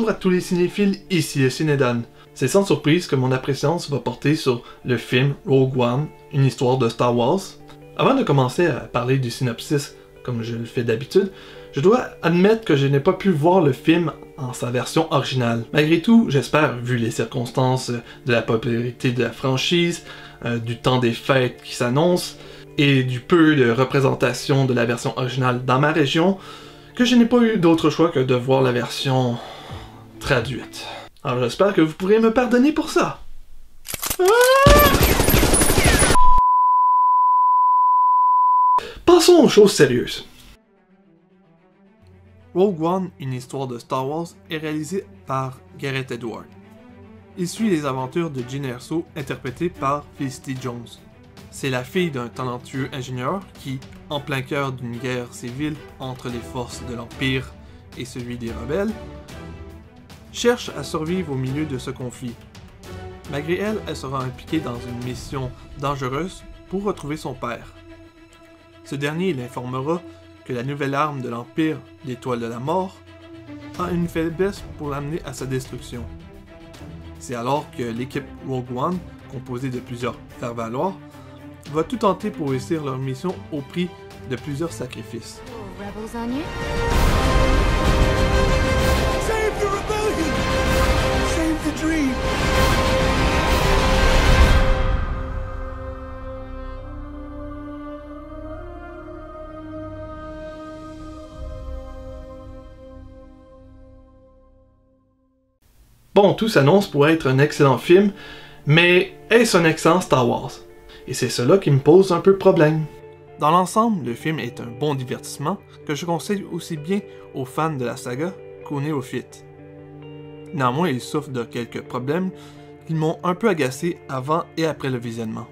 Bonjour à tous les cinéphiles, ici le Cinédan. C'est sans surprise que mon appréciation va porter sur le film Rogue One, une histoire de Star Wars. Avant de commencer à parler du synopsis, comme je le fais d'habitude, je dois admettre que je n'ai pas pu voir le film en sa version originale. Malgré tout, j'espère, vu les circonstances de la popularité de la franchise, du temps des fêtes qui s'annoncent, et du peu de représentation de la version originale dans ma région, que je n'ai pas eu d'autre choix que de voir la version traduite. Alors j'espère que vous pourrez me pardonner pour ça. Passons aux choses sérieuses. Rogue One, une histoire de Star Wars, est réalisée par Gareth Edwards. Il suit les aventures de Jyn Erso, interprétée par Felicity Jones. C'est la fille d'un talentueux ingénieur qui, en plein cœur d'une guerre civile entre les forces de l'Empire et celui des rebelles, cherche à survivre au milieu de ce conflit. Malgré elle, elle sera impliquée dans une mission dangereuse pour retrouver son père. Ce dernier l'informera que la nouvelle arme de l'Empire, l'Étoile de la Mort, a une faiblesse pour l'amener à sa destruction. C'est alors que l'équipe Rogue One, composée de plusieurs faire-valoir, va tout tenter pour réussir leur mission au prix de plusieurs sacrifices. Save the rebellion! Save the dream! Bon, tout s'annonce pour être un excellent film, mais est-ce un excellent Star Wars? Et c'est cela qui me pose un peu problème. Dans l'ensemble, le film est un bon divertissement que je conseille aussi bien aux fans de la saga qu'aux néophytes. Néanmoins, il souffre de quelques problèmes qui m'ont un peu agacé avant et après le visionnement.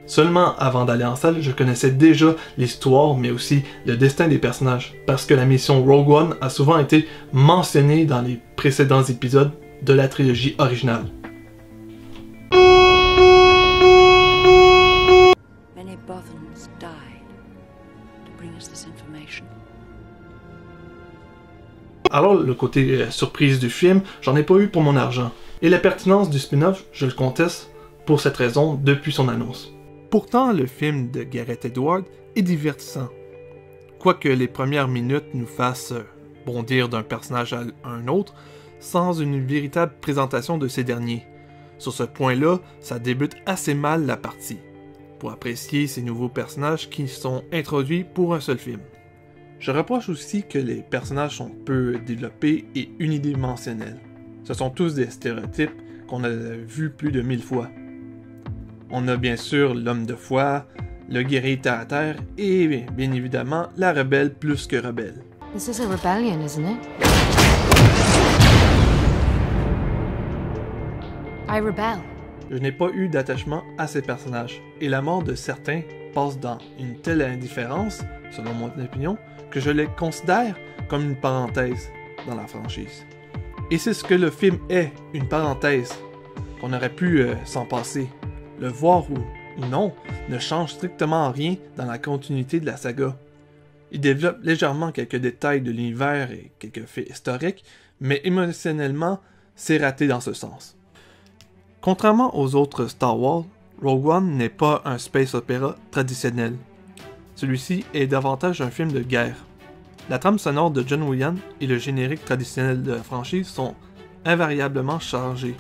Seulement avant d'aller en salle, je connaissais déjà l'histoire, mais aussi le destin des personnages, parce que la mission Rogue One a souvent été mentionnée dans les précédents épisodes de la trilogie originale. Many Bothans died to bring us this information. Alors, le côté surprise du film, j'en ai pas eu pour mon argent. Et la pertinence du spin-off, je le conteste pour cette raison depuis son annonce. Pourtant, le film de Gareth Edwards est divertissant. Quoique les premières minutes nous fassent bondir d'un personnage à un autre, sans une véritable présentation de ces derniers. Sur ce point-là, ça débute assez mal la partie, pour apprécier ces nouveaux personnages qui sont introduits pour un seul film. Je reproche aussi que les personnages sont peu développés et unidimensionnels. Ce sont tous des stéréotypes qu'on a vus plus de 1000 fois. On a bien sûr l'homme de foi, le guerrier terre à terre et bien évidemment la rebelle plus que rebelle. This is a rebellion, isn't it? I rebel. Je n'ai pas eu d'attachement à ces personnages, et la mort de certains passe dans une telle indifférence, selon mon opinion, que je les considère comme une parenthèse dans la franchise. Et c'est ce que le film est, une parenthèse, qu'on aurait pu s'en passer. Le voir ou non ne change strictement rien dans la continuité de la saga. Il développe légèrement quelques détails de l'univers et quelques faits historiques, mais émotionnellement, c'est raté dans ce sens. Contrairement aux autres Star Wars, Rogue One n'est pas un space opéra traditionnel. Celui-ci est davantage un film de guerre. La trame sonore de John Williams et le générique traditionnel de la franchise sont invariablement chargés,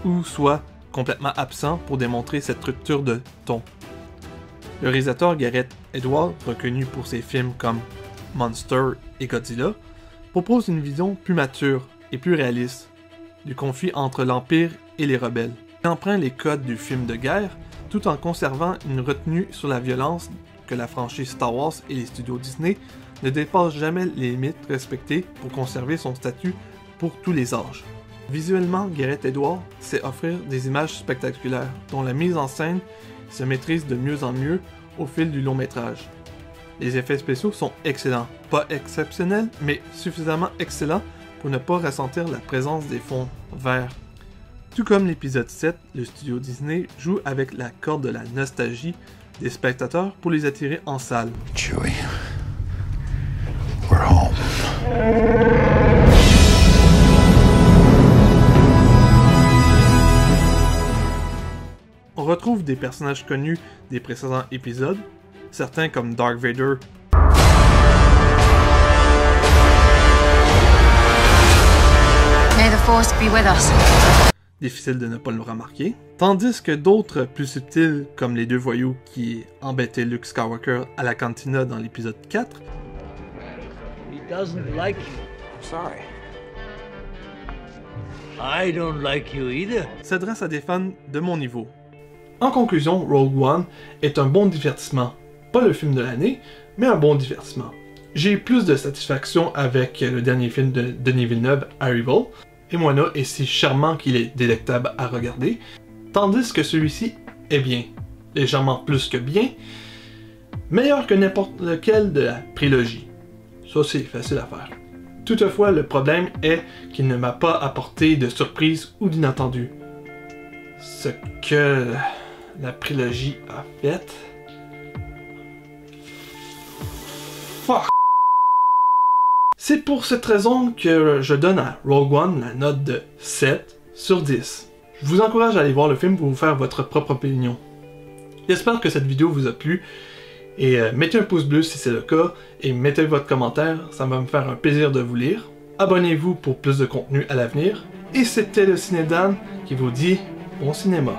ou soit complètement absents pour démontrer cette rupture de ton. Le réalisateur Gareth Edwards, reconnu pour ses films comme Monster et Godzilla, propose une vision plus mature et plus réaliste du conflit entre l'Empire et les rebelles. Il emprunte les codes du film de guerre tout en conservant une retenue sur la violence que la franchise Star Wars et les studios Disney ne dépassent jamais les limites respectées pour conserver son statut pour tous les âges. Visuellement, Gareth Edwards sait offrir des images spectaculaires dont la mise en scène se maîtrise de mieux en mieux au fil du long métrage. Les effets spéciaux sont excellents, pas exceptionnels, mais suffisamment excellents pour ne pas ressentir la présence des fonds verts. Tout comme l'épisode 7, le studio Disney joue avec la corde de la nostalgie des spectateurs pour les attirer en salle. Chewie, we're home. On retrouve des personnages connus des précédents épisodes, certains comme Darth Vader. May the Force be with us. Difficile de ne pas le remarquer. Tandis que d'autres plus subtils, comme les deux voyous qui embêtaient Luke Skywalker à la cantina dans l'épisode 4. He doesn't like you. I'm sorry. I don't like you either. S'adresse à des fans de mon niveau. En conclusion, Rogue One est un bon divertissement. Pas le film de l'année, mais un bon divertissement. J'ai eu plus de satisfaction avec le dernier film de Denis Villeneuve, Arrival, et Moana est si charmant qu'il est délectable à regarder, tandis que celui-ci est bien, légèrement plus que bien, meilleur que n'importe lequel de la prélogie. Ça c'est facile à faire. Toutefois, le problème est qu'il ne m'a pas apporté de surprise ou d'inattendu. Ce que la prélogie a fait... Fuck! C'est pour cette raison que je donne à Rogue One la note de 7 sur 10. Je vous encourage à aller voir le film pour vous faire votre propre opinion. J'espère que cette vidéo vous a plu, et mettez un pouce bleu si c'est le cas, et mettez votre commentaire, ça va me faire un plaisir de vous lire. Abonnez-vous pour plus de contenu à l'avenir, et c'était le Ciné Dan qui vous dit bon cinéma.